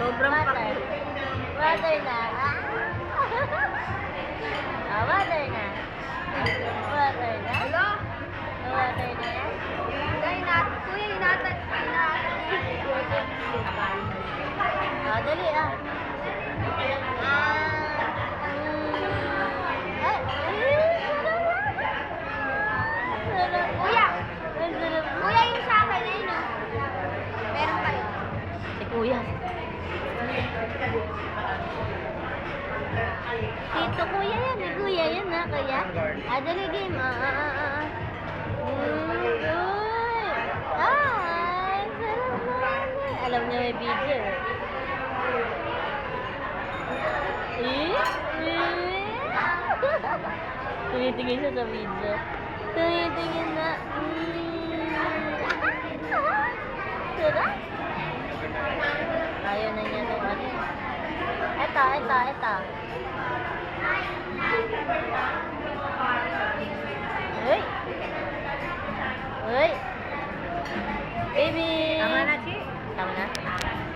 Sobrang Water. Water na. Ah, water na. Water na. Hello? Water na yan. Kuya, inatan. Ah, dali ah. Ay, sarap. Kuya! Ang sarap. Kuya, yung sa akin na yun. Meron kayo. Si Kuya. Tito Kuya yan, eh. Kuya yan ha, Kuya. Ah, dali game. Uy. Ang sarap naman. Alam niya may video. Tumitingin siya sa video. Tumitingin na. Sarap. Ayaw na niya ito. Ito.